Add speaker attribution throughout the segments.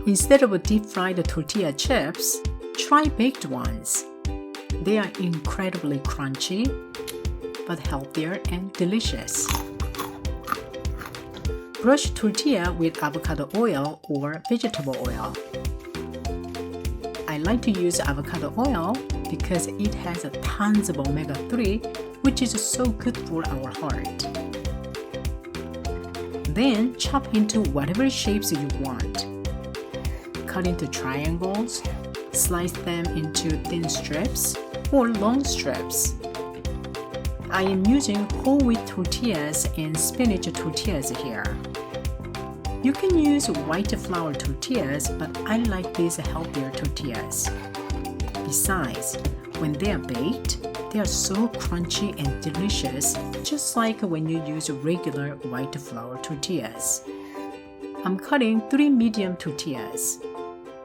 Speaker 1: Instead of deep-fried tortilla chips, try baked ones. They are incredibly crunchy, but healthier and delicious. Brush tortilla with avocado oil or vegetable oil. I like to use avocado oil because it has tons of omega-3, which is so good for our heart. Then chop into whatever shapes you want. Cut into triangles, slice them into thin strips or long strips. I am using whole wheat tortillas and spinach tortillas here. You can use white flour tortillas, but I like these healthier tortillas. Besides, when they are baked, they are so crunchy and delicious, just like when you use regular white flour tortillas. I'm cutting 3 medium tortillas.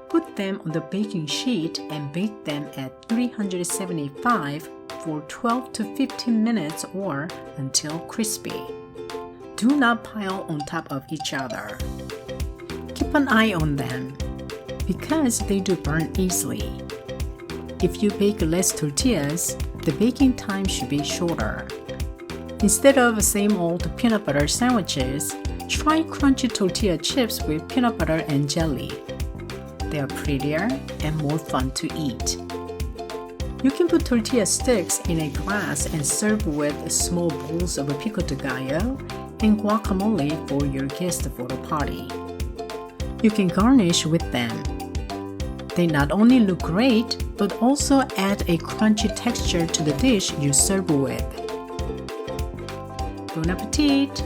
Speaker 1: Put them on the baking sheet and bake them at 375 for 12 to 15 minutes or until crispy. Do not pile on top of each other. Keep an eye on them because they do burn easily. If you bake less tortillas, the baking time should be shorter. Instead of same old peanut butter sandwiches, try crunchy tortilla chips with peanut butter and jelly. They are prettier and more fun to eat. You can put tortilla sticks in a glass and serve with small bowls of Pico de Gallo and guacamole for your guest for the party. You can garnish with them. They not only look great, but also add a crunchy texture to the dish you serve with. Bon appetit!